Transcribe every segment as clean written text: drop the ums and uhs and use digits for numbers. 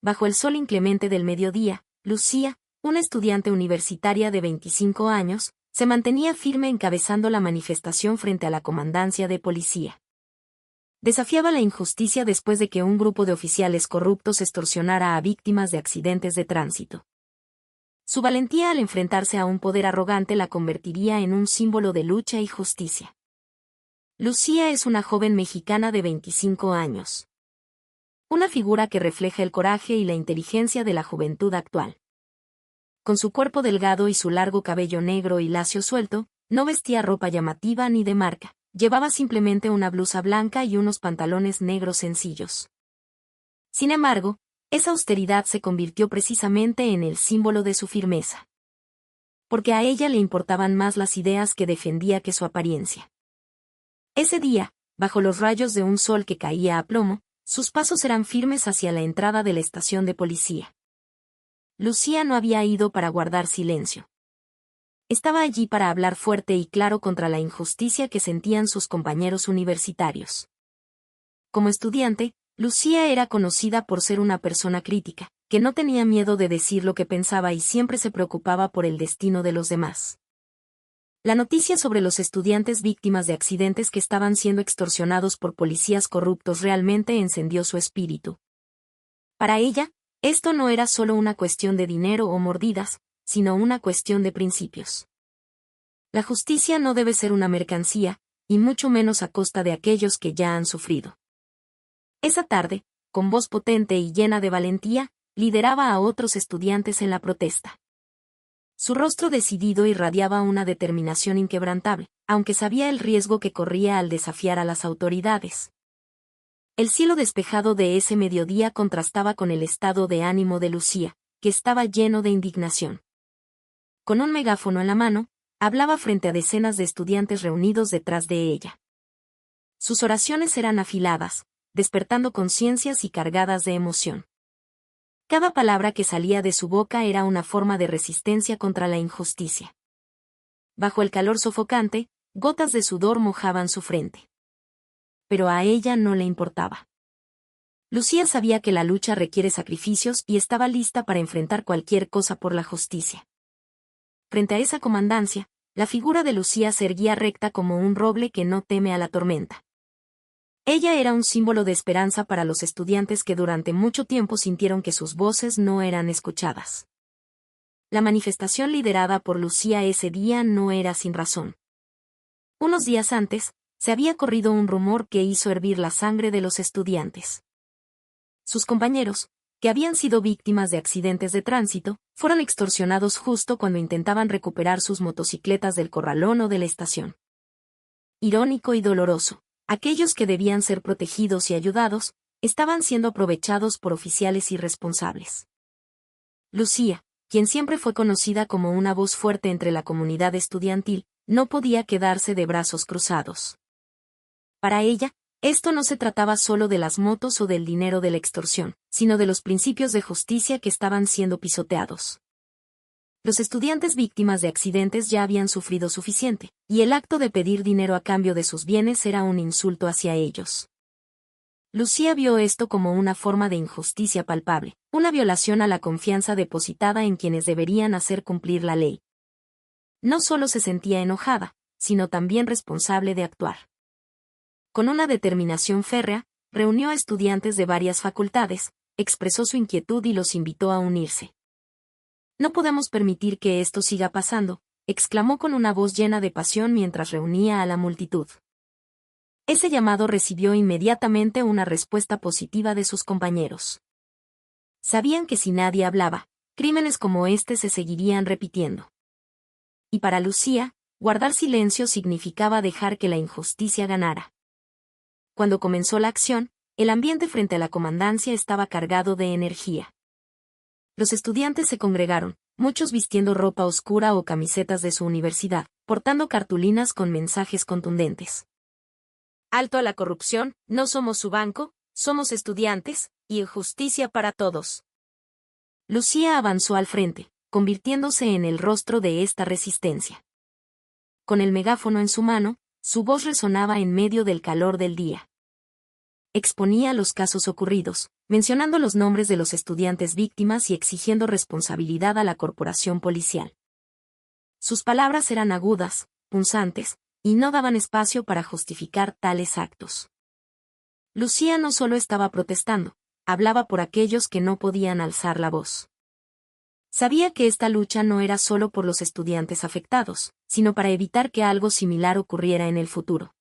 Bajo el sol inclemente del mediodía, Lucía, una estudiante universitaria de 25 años, se mantenía firme encabezando la manifestación frente a la comandancia de policía. Desafiaba la injusticia después de que un grupo de oficiales corruptos extorsionara a víctimas de accidentes de tránsito. Su valentía al enfrentarse a un poder arrogante la convertiría en un símbolo de lucha y justicia. Lucía es una joven mexicana de 25 años. Una figura que refleja el coraje y la inteligencia de la juventud actual. Con su cuerpo delgado y su largo cabello negro y lacio suelto, no vestía ropa llamativa ni de marca, llevaba simplemente una blusa blanca y unos pantalones negros sencillos. Sin embargo, esa austeridad se convirtió precisamente en el símbolo de su firmeza. Porque a ella le importaban más las ideas que defendía que su apariencia. Ese día, bajo los rayos de un sol que caía a plomo, sus pasos eran firmes hacia la entrada de la estación de policía. Lucía no había ido para guardar silencio. Estaba allí para hablar fuerte y claro contra la injusticia que sentían sus compañeros universitarios. Como estudiante, Lucía era conocida por ser una persona crítica, que no tenía miedo de decir lo que pensaba y siempre se preocupaba por el destino de los demás. La noticia sobre los estudiantes víctimas de accidentes que estaban siendo extorsionados por policías corruptos realmente encendió su espíritu. Para ella, esto no era solo una cuestión de dinero o mordidas, sino una cuestión de principios. La justicia no debe ser una mercancía, y mucho menos a costa de aquellos que ya han sufrido. Esa tarde, con voz potente y llena de valentía, lideraba a otros estudiantes en la protesta. Su rostro decidido irradiaba una determinación inquebrantable, aunque sabía el riesgo que corría al desafiar a las autoridades. El cielo despejado de ese mediodía contrastaba con el estado de ánimo de Lucía, que estaba lleno de indignación. Con un megáfono en la mano, hablaba frente a decenas de estudiantes reunidos detrás de ella. Sus oraciones eran afiladas, despertando conciencias y cargadas de emoción. Cada palabra que salía de su boca era una forma de resistencia contra la injusticia. Bajo el calor sofocante, gotas de sudor mojaban su frente. Pero a ella no le importaba. Lucía sabía que la lucha requiere sacrificios y estaba lista para enfrentar cualquier cosa por la justicia. Frente a esa comandancia, la figura de Lucía se erguía recta como un roble que no teme a la tormenta. Ella era un símbolo de esperanza para los estudiantes que durante mucho tiempo sintieron que sus voces no eran escuchadas. La manifestación liderada por Lucía ese día no era sin razón. Unos días antes, se había corrido un rumor que hizo hervir la sangre de los estudiantes. Sus compañeros, que habían sido víctimas de accidentes de tránsito, fueron extorsionados justo cuando intentaban recuperar sus motocicletas del corralón o de la estación. Irónico y doloroso. Aquellos que debían ser protegidos y ayudados, estaban siendo aprovechados por oficiales irresponsables. Lucía, quien siempre fue conocida como una voz fuerte entre la comunidad estudiantil, no podía quedarse de brazos cruzados. Para ella, esto no se trataba solo de las motos o del dinero de la extorsión, sino de los principios de justicia que estaban siendo pisoteados. Los estudiantes víctimas de accidentes ya habían sufrido suficiente, y el acto de pedir dinero a cambio de sus bienes era un insulto hacia ellos. Lucía vio esto como una forma de injusticia palpable, una violación a la confianza depositada en quienes deberían hacer cumplir la ley. No solo se sentía enojada, sino también responsable de actuar. Con una determinación férrea, reunió a estudiantes de varias facultades, expresó su inquietud y los invitó a unirse. No podemos permitir que esto siga pasando, exclamó con una voz llena de pasión mientras reunía a la multitud. Ese llamado recibió inmediatamente una respuesta positiva de sus compañeros. Sabían que si nadie hablaba, crímenes como este se seguirían repitiendo. Y para Lucía, guardar silencio significaba dejar que la injusticia ganara. Cuando comenzó la acción, el ambiente frente a la comandancia estaba cargado de energía. Los estudiantes se congregaron, muchos vistiendo ropa oscura o camisetas de su universidad, portando cartulinas con mensajes contundentes. Alto a la corrupción, no somos su banco, somos estudiantes, y justicia para todos. Lucía avanzó al frente, convirtiéndose en el rostro de esta resistencia. Con el megáfono en su mano, su voz resonaba en medio del calor del día. Exponía los casos ocurridos, mencionando los nombres de los estudiantes víctimas y exigiendo responsabilidad a la corporación policial. Sus palabras eran agudas, punzantes, y no daban espacio para justificar tales actos. Lucía no solo estaba protestando, hablaba por aquellos que no podían alzar la voz. Sabía que esta lucha no era solo por los estudiantes afectados, sino para evitar que algo similar ocurriera en el futuro.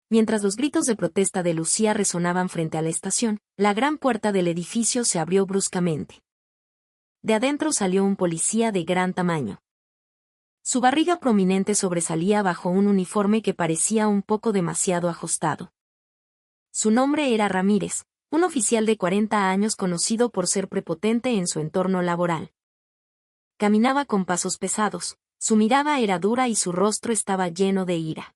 Mientras los gritos de protesta de Lucía resonaban frente a la estación, la gran puerta del edificio se abrió bruscamente. De adentro salió un policía de gran tamaño. Su barriga prominente sobresalía bajo un uniforme que parecía un poco demasiado ajustado. Su nombre era Ramírez, un oficial de 40 años conocido por ser prepotente en su entorno laboral. Caminaba con pasos pesados, su mirada era dura y su rostro estaba lleno de ira.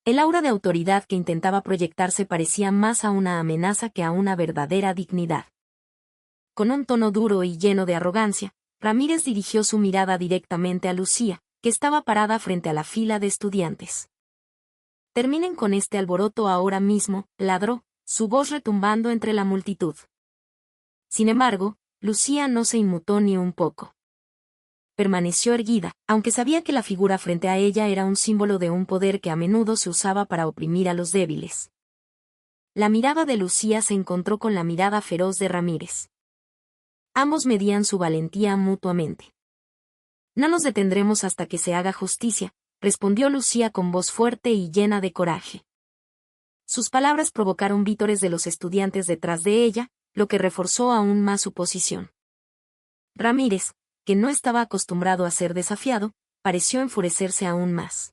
El aura de autoridad que intentaba proyectarse parecía más a una amenaza que a una verdadera dignidad. Con un tono duro y lleno de arrogancia, Ramírez dirigió su mirada directamente a Lucía, que estaba parada frente a la fila de estudiantes. «Terminen con este alboroto ahora mismo», ladró, su voz retumbando entre la multitud. Sin embargo, Lucía no se inmutó ni un poco. Permaneció erguida, aunque sabía que la figura frente a ella era un símbolo de un poder que a menudo se usaba para oprimir a los débiles. La mirada de Lucía se encontró con la mirada feroz de Ramírez. Ambos medían su valentía mutuamente. «No nos detendremos hasta que se haga justicia», respondió Lucía con voz fuerte y llena de coraje. Sus palabras provocaron vítores de los estudiantes detrás de ella, lo que reforzó aún más su posición. Ramírez, que no estaba acostumbrado a ser desafiado, pareció enfurecerse aún más.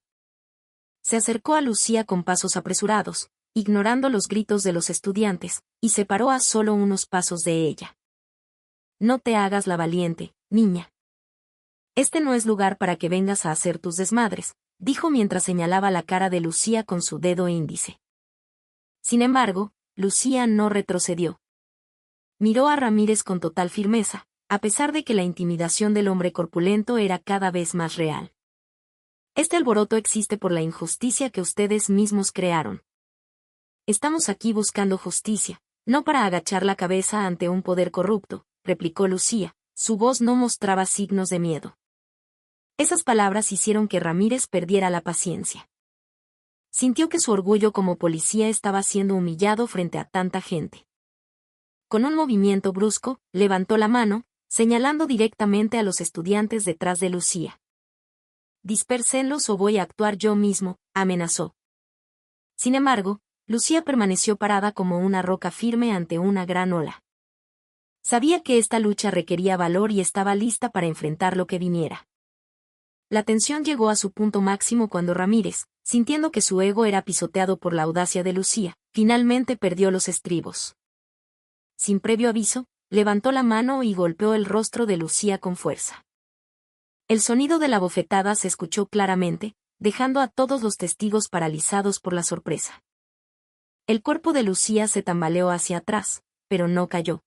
Se acercó a Lucía con pasos apresurados, ignorando los gritos de los estudiantes, y se paró a solo unos pasos de ella. «No te hagas la valiente, niña. Este no es lugar para que vengas a hacer tus desmadres», dijo mientras señalaba la cara de Lucía con su dedo índice. Sin embargo, Lucía no retrocedió. Miró a Ramírez con total firmeza, a pesar de que la intimidación del hombre corpulento era cada vez más real. «Este alboroto existe por la injusticia que ustedes mismos crearon. Estamos aquí buscando justicia, no para agachar la cabeza ante un poder corrupto», replicó Lucía, su voz no mostraba signos de miedo. Esas palabras hicieron que Ramírez perdiera la paciencia. Sintió que su orgullo como policía estaba siendo humillado frente a tanta gente. Con un movimiento brusco, levantó la mano, señalando directamente a los estudiantes detrás de Lucía. «Dispérsenlos o voy a actuar yo mismo», amenazó. Sin embargo, Lucía permaneció parada como una roca firme ante una gran ola. Sabía que esta lucha requería valor y estaba lista para enfrentar lo que viniera. La tensión llegó a su punto máximo cuando Ramírez, sintiendo que su ego era pisoteado por la audacia de Lucía, finalmente perdió los estribos. Sin previo aviso, levantó la mano y golpeó el rostro de Lucía con fuerza. El sonido de la bofetada se escuchó claramente, dejando a todos los testigos paralizados por la sorpresa. El cuerpo de Lucía se tambaleó hacia atrás, pero no cayó.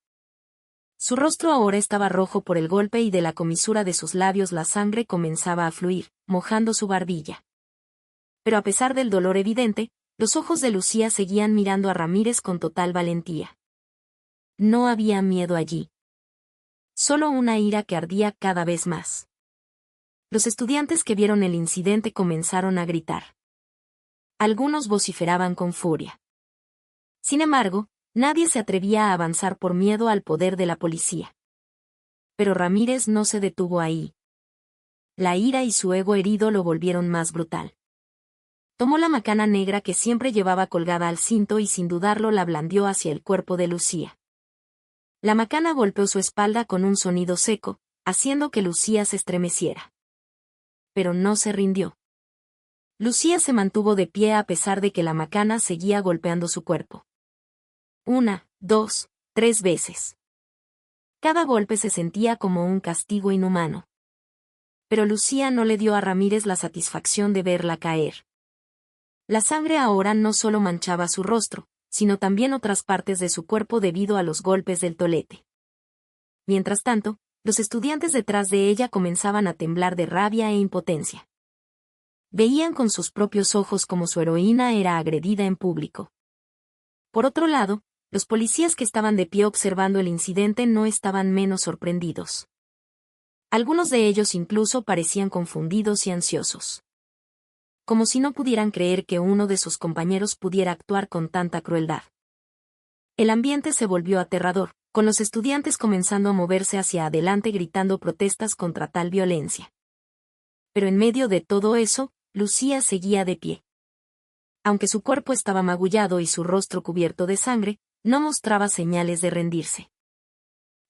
Su rostro ahora estaba rojo por el golpe y de la comisura de sus labios la sangre comenzaba a fluir, mojando su barbilla. Pero a pesar del dolor evidente, los ojos de Lucía seguían mirando a Ramírez con total valentía. No había miedo allí. Solo una ira que ardía cada vez más. Los estudiantes que vieron el incidente comenzaron a gritar. Algunos vociferaban con furia. Sin embargo, nadie se atrevía a avanzar por miedo al poder de la policía. Pero Ramírez no se detuvo ahí. La ira y su ego herido lo volvieron más brutal. Tomó la macana negra que siempre llevaba colgada al cinto y sin dudarlo la blandió hacia el cuerpo de Lucía. La macana golpeó su espalda con un sonido seco, haciendo que Lucía se estremeciera. Pero no se rindió. Lucía se mantuvo de pie a pesar de que la macana seguía golpeando su cuerpo. 1, 2, 3 veces. Cada golpe se sentía como un castigo inhumano. Pero Lucía no le dio a Ramírez la satisfacción de verla caer. La sangre ahora no solo manchaba su rostro, sino también otras partes de su cuerpo debido a los golpes del tolete. Mientras tanto, los estudiantes detrás de ella comenzaban a temblar de rabia e impotencia. Veían con sus propios ojos cómo su heroína era agredida en público. Por otro lado, Los policías que estaban de pie observando el incidente no estaban menos sorprendidos. Algunos de ellos incluso parecían confundidos y ansiosos. Como si no pudieran creer que uno de sus compañeros pudiera actuar con tanta crueldad. El ambiente se volvió aterrador, con los estudiantes comenzando a moverse hacia adelante gritando protestas contra tal violencia. Pero en medio de todo eso, Lucía seguía de pie. Aunque su cuerpo estaba magullado y su rostro cubierto de sangre, no mostraba señales de rendirse.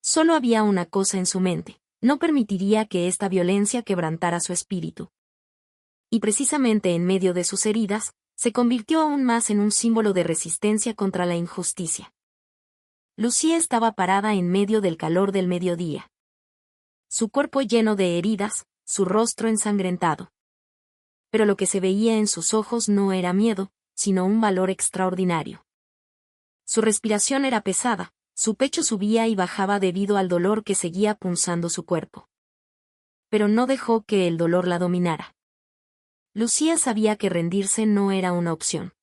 Solo había una cosa en su mente: no permitiría que esta violencia quebrantara su espíritu. Y precisamente en medio de sus heridas, se convirtió aún más en un símbolo de resistencia contra la injusticia. Lucía estaba parada en medio del calor del mediodía. Su cuerpo lleno de heridas, su rostro ensangrentado. Pero lo que se veía en sus ojos no era miedo, sino un valor extraordinario. Su respiración era pesada, su pecho subía y bajaba debido al dolor que seguía punzando su cuerpo. Pero no dejó que el dolor la dominara. Lucía sabía que rendirse no era una opción.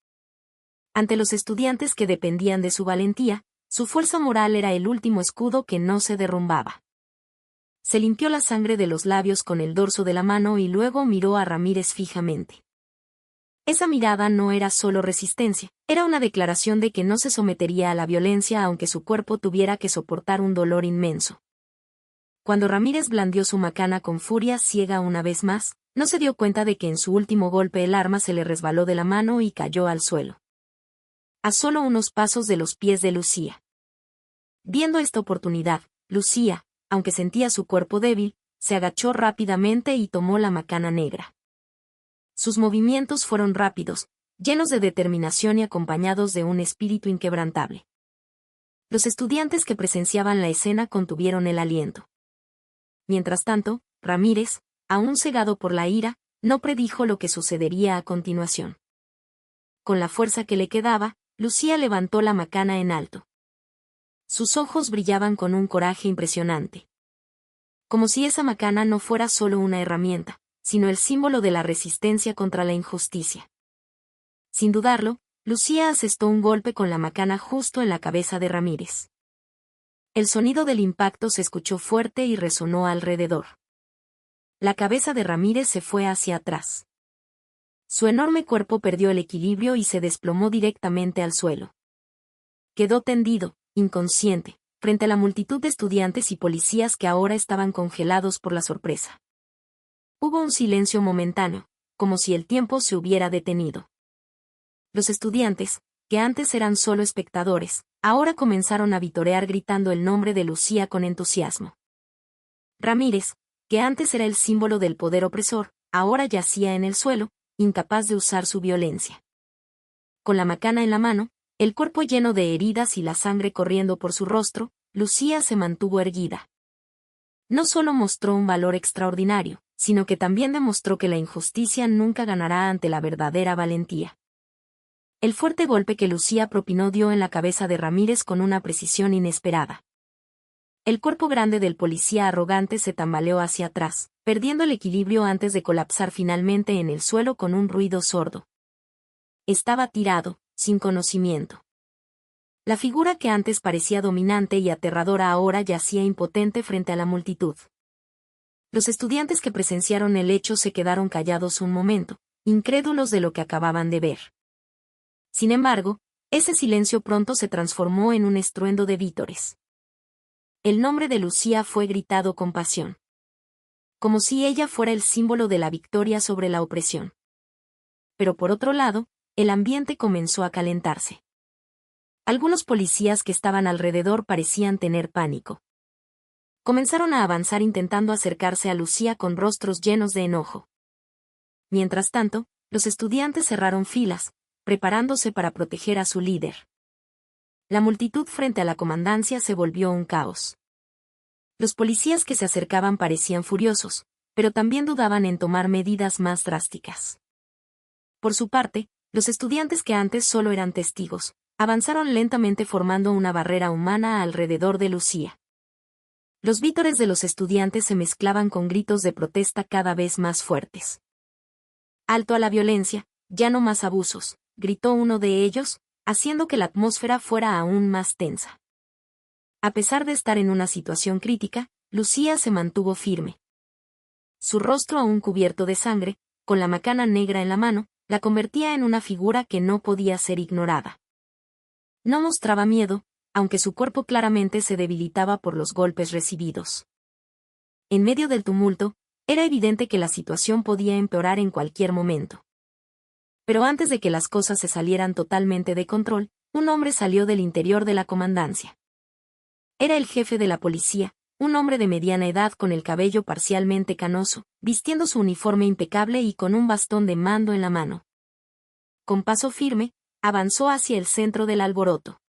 Ante los estudiantes que dependían de su valentía, su fuerza moral era el último escudo que no se derrumbaba. Se limpió la sangre de los labios con el dorso de la mano y luego miró a Ramírez fijamente. Esa mirada no era solo resistencia, era una declaración de que no se sometería a la violencia aunque su cuerpo tuviera que soportar un dolor inmenso. Cuando Ramírez blandió su macana con furia ciega una vez más, no se dio cuenta de que en su último golpe el arma se le resbaló de la mano y cayó al suelo. A solo unos pasos de los pies de Lucía. Viendo esta oportunidad, Lucía, aunque sentía su cuerpo débil, se agachó rápidamente y tomó la macana negra. Sus movimientos fueron rápidos, llenos de determinación y acompañados de un espíritu inquebrantable. Los estudiantes que presenciaban la escena contuvieron el aliento. Mientras tanto, Ramírez, aún cegado por la ira, no predijo lo que sucedería a continuación. Con la fuerza que le quedaba, Lucía levantó la macana en alto. Sus ojos brillaban con un coraje impresionante. Como si esa macana no fuera solo una herramienta, sino el símbolo de la resistencia contra la injusticia. Sin dudarlo, Lucía asestó un golpe con la macana justo en la cabeza de Ramírez. El sonido del impacto se escuchó fuerte y resonó alrededor. La cabeza de Ramírez se fue hacia atrás. Su enorme cuerpo perdió el equilibrio y se desplomó directamente al suelo. Quedó tendido, inconsciente, frente a la multitud de estudiantes y policías que ahora estaban congelados por la sorpresa. Hubo un silencio momentáneo, como si el tiempo se hubiera detenido. Los estudiantes, que antes eran solo espectadores, ahora comenzaron a vitorear gritando el nombre de Lucía con entusiasmo. Ramírez, que antes era el símbolo del poder opresor, ahora yacía en el suelo, incapaz de usar su violencia. Con la macana en la mano, el cuerpo lleno de heridas y la sangre corriendo por su rostro, Lucía se mantuvo erguida. No solo mostró un valor extraordinario, sino que también demostró que la injusticia nunca ganará ante la verdadera valentía. El fuerte golpe que Lucía propinó dio en la cabeza de Ramírez con una precisión inesperada. El cuerpo grande del policía arrogante se tambaleó hacia atrás, perdiendo el equilibrio antes de colapsar finalmente en el suelo con un ruido sordo. Estaba tirado, sin conocimiento. La figura que antes parecía dominante y aterradora ahora yacía impotente frente a la multitud. Los estudiantes que presenciaron el hecho se quedaron callados un momento, incrédulos de lo que acababan de ver. Sin embargo, ese silencio pronto se transformó en un estruendo de vítores. El nombre de Lucía fue gritado con pasión. Como si ella fuera el símbolo de la victoria sobre la opresión. Pero por otro lado, el ambiente comenzó a calentarse. Algunos policías que estaban alrededor parecían tener pánico. Comenzaron a avanzar intentando acercarse a Lucía con rostros llenos de enojo. Mientras tanto, los estudiantes cerraron filas, preparándose para proteger a su líder. La multitud frente a la comandancia se volvió un caos. Los policías que se acercaban parecían furiosos, pero también dudaban en tomar medidas más drásticas. Por su parte, los estudiantes que antes solo eran testigos, avanzaron lentamente formando una barrera humana alrededor de Lucía. Los vítores de los estudiantes se mezclaban con gritos de protesta cada vez más fuertes. «Alto a la violencia, ya no más abusos», gritó uno de ellos, haciendo que la atmósfera fuera aún más tensa. A pesar de estar en una situación crítica, Lucía se mantuvo firme. Su rostro aún cubierto de sangre, con la macana negra en la mano, la convertía en una figura que no podía ser ignorada. No mostraba miedo, aunque su cuerpo claramente se debilitaba por los golpes recibidos. En medio del tumulto, era evidente que la situación podía empeorar en cualquier momento. Pero antes de que las cosas se salieran totalmente de control, un hombre salió del interior de la comandancia. Era el jefe de la policía, un hombre de mediana edad con el cabello parcialmente canoso, vistiendo su uniforme impecable y con un bastón de mando en la mano. Con paso firme, avanzó hacia el centro del alboroto.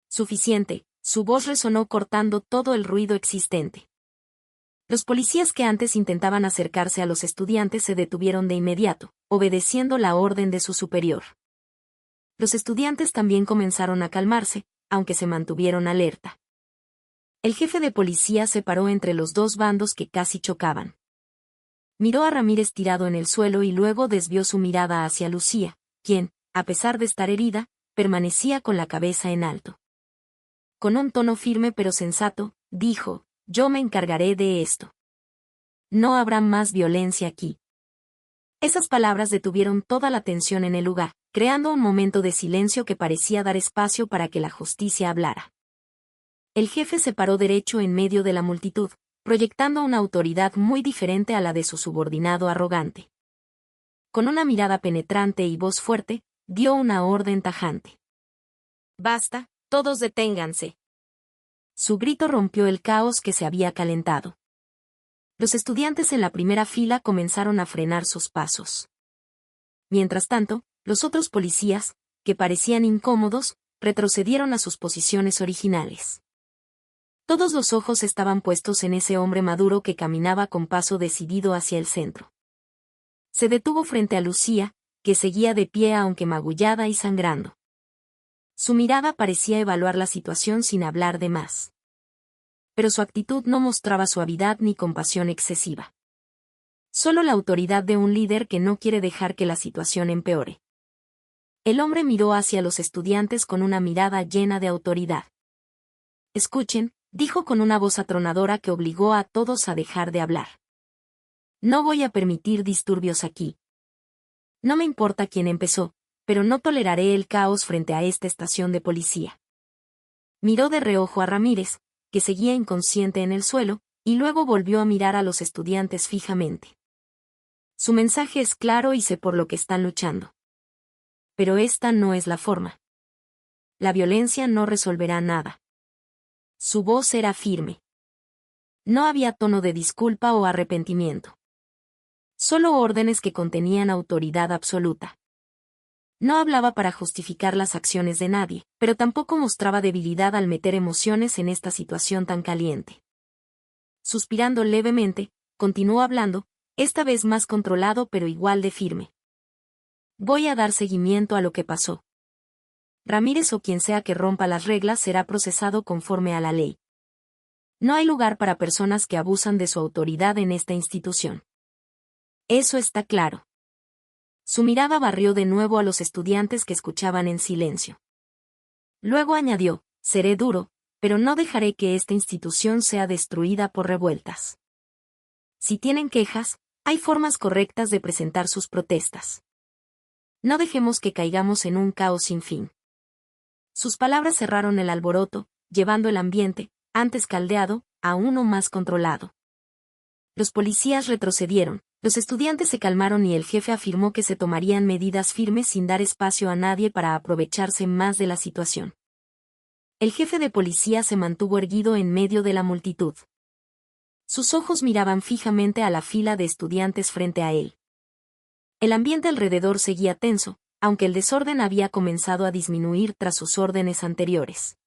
Suficiente, su voz resonó cortando todo el ruido existente. Los policías que antes intentaban acercarse a los estudiantes se detuvieron de inmediato, obedeciendo la orden de su superior. Los estudiantes también comenzaron a calmarse, aunque se mantuvieron alerta. El jefe de policía se paró entre los dos bandos que casi chocaban. Miró a Ramírez tirado en el suelo y luego desvió su mirada hacia Lucía, quien, a pesar de estar herida, permanecía con la cabeza en alto. Con un tono firme pero sensato, dijo: «Yo me encargaré de esto. No habrá más violencia aquí». Esas palabras detuvieron toda la tensión en el lugar, creando un momento de silencio que parecía dar espacio para que la justicia hablara. El jefe se paró derecho en medio de la multitud, proyectando una autoridad muy diferente a la de su subordinado arrogante. Con una mirada penetrante y voz fuerte, dio una orden tajante. «Basta, todos deténganse». Su grito rompió el caos que se había calentado. Los estudiantes en la primera fila comenzaron a frenar sus pasos. Mientras tanto, los otros policías, que parecían incómodos, retrocedieron a sus posiciones originales. Todos los ojos estaban puestos en ese hombre maduro que caminaba con paso decidido hacia el centro. Se detuvo frente a Lucía, que seguía de pie aunque magullada y sangrando. Su mirada parecía evaluar la situación sin hablar de más. Pero su actitud no mostraba suavidad ni compasión excesiva. Solo la autoridad de un líder que no quiere dejar que la situación empeore. El hombre miró hacia los estudiantes con una mirada llena de autoridad. «Escuchen», dijo con una voz atronadora que obligó a todos a dejar de hablar. «No voy a permitir disturbios aquí. No me importa quién empezó, pero no toleraré el caos frente a esta estación de policía». Miró de reojo a Ramírez, que seguía inconsciente en el suelo, y luego volvió a mirar a los estudiantes fijamente. «Su mensaje es claro y sé por lo que están luchando. Pero esta no es la forma. La violencia no resolverá nada». Su voz era firme. No había tono de disculpa o arrepentimiento. Solo órdenes que contenían autoridad absoluta. No hablaba para justificar las acciones de nadie, pero tampoco mostraba debilidad al meter emociones en esta situación tan caliente. Suspirando levemente, continuó hablando, esta vez más controlado pero igual de firme. «Voy a dar seguimiento a lo que pasó. Ramírez o quien sea que rompa las reglas será procesado conforme a la ley. No hay lugar para personas que abusan de su autoridad en esta institución. Eso está claro». Su mirada barrió de nuevo a los estudiantes que escuchaban en silencio. Luego añadió: «Seré duro, pero no dejaré que esta institución sea destruida por revueltas. Si tienen quejas, hay formas correctas de presentar sus protestas. No dejemos que caigamos en un caos sin fin». Sus palabras cerraron el alboroto, llevando el ambiente, antes caldeado, a uno más controlado. Los policías retrocedieron, los estudiantes se calmaron y el jefe afirmó que se tomarían medidas firmes sin dar espacio a nadie para aprovecharse más de la situación. El jefe de policía se mantuvo erguido en medio de la multitud. Sus ojos miraban fijamente a la fila de estudiantes frente a él. El ambiente alrededor seguía tenso, aunque el desorden había comenzado a disminuir tras sus órdenes anteriores.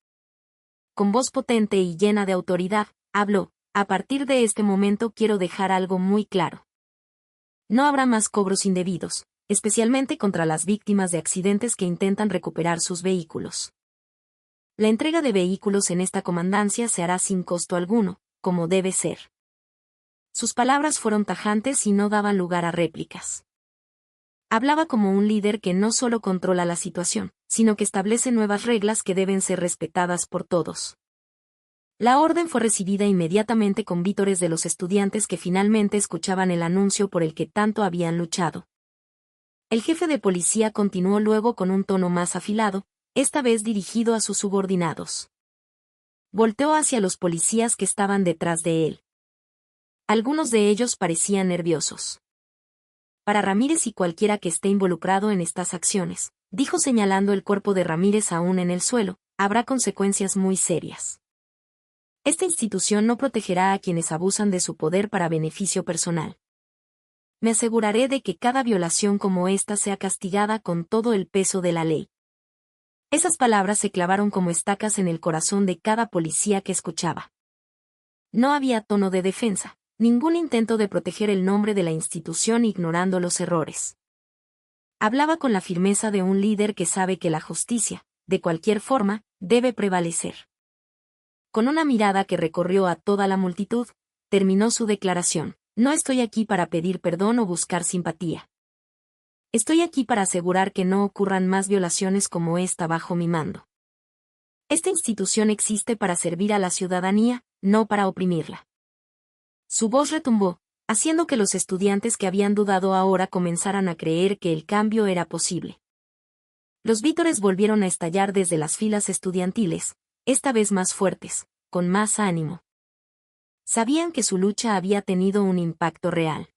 Con voz potente y llena de autoridad, habló: «A partir de este momento quiero dejar algo muy claro. No habrá más cobros indebidos, especialmente contra las víctimas de accidentes que intentan recuperar sus vehículos. La entrega de vehículos en esta comandancia se hará sin costo alguno, como debe ser». Sus palabras fueron tajantes y no daban lugar a réplicas. Hablaba como un líder que no solo controla la situación, sino que establece nuevas reglas que deben ser respetadas por todos. La orden fue recibida inmediatamente con vítores de los estudiantes que finalmente escuchaban el anuncio por el que tanto habían luchado. El jefe de policía continuó luego con un tono más afilado, esta vez dirigido a sus subordinados. Volteó hacia los policías que estaban detrás de él. Algunos de ellos parecían nerviosos. Para Ramírez y cualquiera que esté involucrado en estas acciones, dijo señalando el cuerpo de Ramírez aún en el suelo, habrá consecuencias muy serias. Esta institución no protegerá a quienes abusan de su poder para beneficio personal. Me aseguraré de que cada violación como esta sea castigada con todo el peso de la ley. Esas palabras se clavaron como estacas en el corazón de cada policía que escuchaba. No había tono de defensa, ningún intento de proteger el nombre de la institución ignorando los errores. Hablaba con la firmeza de un líder que sabe que la justicia, de cualquier forma, debe prevalecer. Con una mirada que recorrió a toda la multitud, terminó su declaración: no estoy aquí para pedir perdón o buscar simpatía. Estoy aquí para asegurar que no ocurran más violaciones como esta bajo mi mando. Esta institución existe para servir a la ciudadanía, no para oprimirla. Su voz retumbó, haciendo que los estudiantes que habían dudado ahora comenzaran a creer que el cambio era posible. Los vítores volvieron a estallar desde las filas estudiantiles, esta vez más fuertes, con más ánimo. Sabían que su lucha había tenido un impacto real.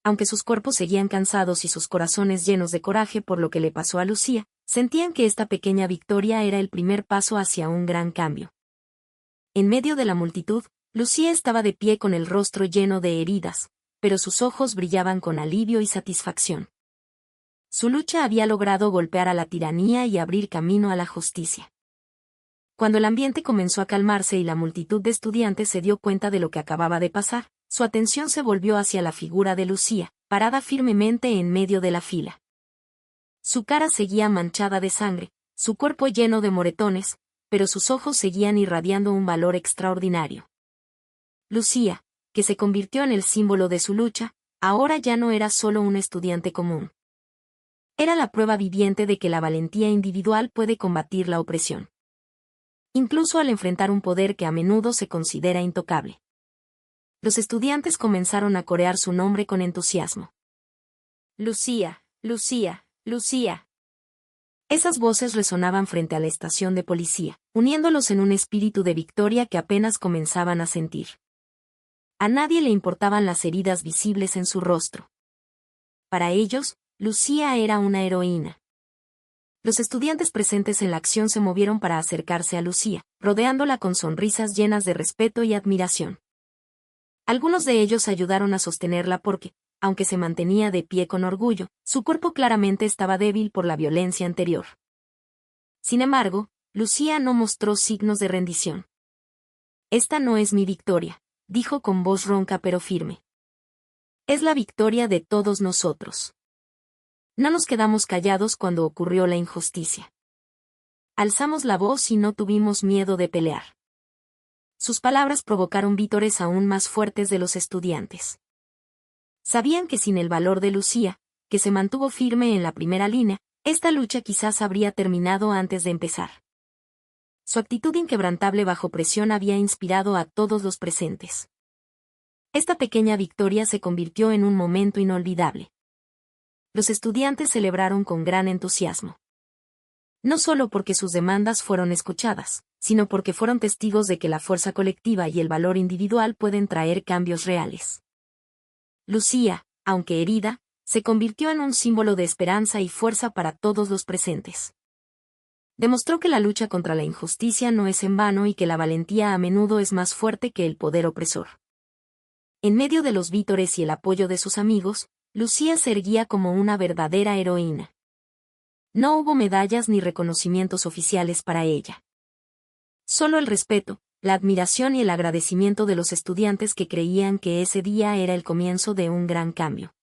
Aunque sus cuerpos seguían cansados y sus corazones llenos de coraje por lo que le pasó a Lucía, sentían que esta pequeña victoria era el primer paso hacia un gran cambio. En medio de la multitud, Lucía estaba de pie con el rostro lleno de heridas, pero sus ojos brillaban con alivio y satisfacción. Su lucha había logrado golpear a la tiranía y abrir camino a la justicia. Cuando el ambiente comenzó a calmarse y la multitud de estudiantes se dio cuenta de lo que acababa de pasar, su atención se volvió hacia la figura de Lucía, parada firmemente en medio de la fila. Su cara seguía manchada de sangre, su cuerpo lleno de moretones, pero sus ojos seguían irradiando un valor extraordinario. Lucía, que se convirtió en el símbolo de su lucha, ahora ya no era solo un estudiante común. Era la prueba viviente de que la valentía individual puede combatir la opresión. Incluso al enfrentar un poder que a menudo se considera intocable. Los estudiantes comenzaron a corear su nombre con entusiasmo. Lucía, Lucía, Lucía. Esas voces resonaban frente a la estación de policía, uniéndolos en un espíritu de victoria que apenas comenzaban a sentir. A nadie le importaban las heridas visibles en su rostro. Para ellos, Lucía era una heroína. Los estudiantes presentes en la acción se movieron para acercarse a Lucía, rodeándola con sonrisas llenas de respeto y admiración. Algunos de ellos ayudaron a sostenerla porque, aunque se mantenía de pie con orgullo, su cuerpo claramente estaba débil por la violencia anterior. Sin embargo, Lucía no mostró signos de rendición. Esta no es mi victoria, dijo con voz ronca pero firme. Es la victoria de todos nosotros. No nos quedamos callados cuando ocurrió la injusticia. Alzamos la voz y no tuvimos miedo de pelear. Sus palabras provocaron vítores aún más fuertes de los estudiantes. Sabían que sin el valor de Lucía, que se mantuvo firme en la primera línea, esta lucha quizás habría terminado antes de empezar. Su actitud inquebrantable bajo presión había inspirado a todos los presentes. Esta pequeña victoria se convirtió en un momento inolvidable. Los estudiantes celebraron con gran entusiasmo. No solo porque sus demandas fueron escuchadas, sino porque fueron testigos de que la fuerza colectiva y el valor individual pueden traer cambios reales. Lucía, aunque herida, se convirtió en un símbolo de esperanza y fuerza para todos los presentes. Demostró que la lucha contra la injusticia no es en vano y que la valentía a menudo es más fuerte que el poder opresor. En medio de los vítores y el apoyo de sus amigos, Lucía se erguía como una verdadera heroína. No hubo medallas ni reconocimientos oficiales para ella. Solo el respeto, la admiración y el agradecimiento de los estudiantes que creían que ese día era el comienzo de un gran cambio.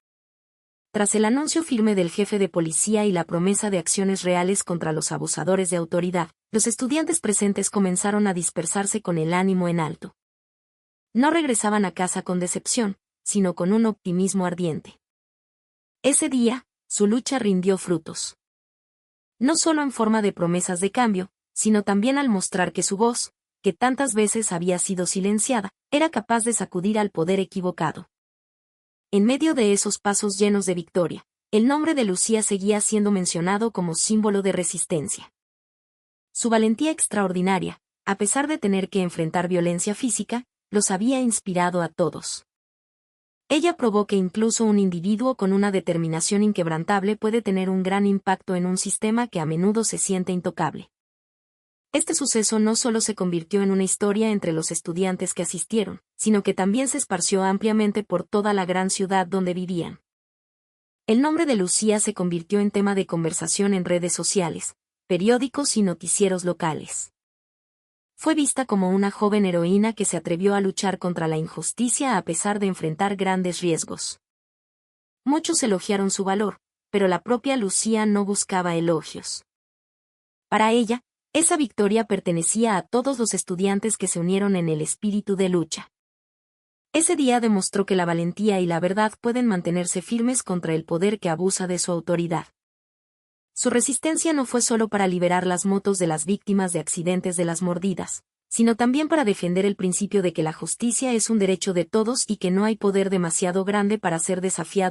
Tras el anuncio firme del jefe de policía y la promesa de acciones reales contra los abusadores de autoridad, los estudiantes presentes comenzaron a dispersarse con el ánimo en alto. No regresaban a casa con decepción, sino con un optimismo ardiente. Ese día, su lucha rindió frutos. no solo en forma de promesas de cambio, sino también al mostrar que su voz, que tantas veces había sido silenciada, era capaz de sacudir al poder equivocado. En medio de esos pasos llenos de victoria, el nombre de Lucía seguía siendo mencionado como símbolo de resistencia. Su valentía extraordinaria, a pesar de tener que enfrentar violencia física, los había inspirado a todos. Ella probó que incluso un individuo con una determinación inquebrantable puede tener un gran impacto en un sistema que a menudo se siente intocable. Este suceso no solo se convirtió en una historia entre los estudiantes que asistieron, sino que también se esparció ampliamente por toda la gran ciudad donde vivían. El nombre de Lucía se convirtió en tema de conversación en redes sociales, periódicos y noticieros locales. Fue vista como una joven heroína que se atrevió a luchar contra la injusticia a pesar de enfrentar grandes riesgos. Muchos elogiaron su valor, pero la propia Lucía no buscaba elogios. Para ella, esa victoria pertenecía a todos los estudiantes que se unieron en el espíritu de lucha. Ese día demostró que la valentía y la verdad pueden mantenerse firmes contra el poder que abusa de su autoridad. Su resistencia no fue solo para liberar las motos de las víctimas de accidentes de las mordidas, sino también para defender el principio de que la justicia es un derecho de todos y que no hay poder demasiado grande para ser desafiado.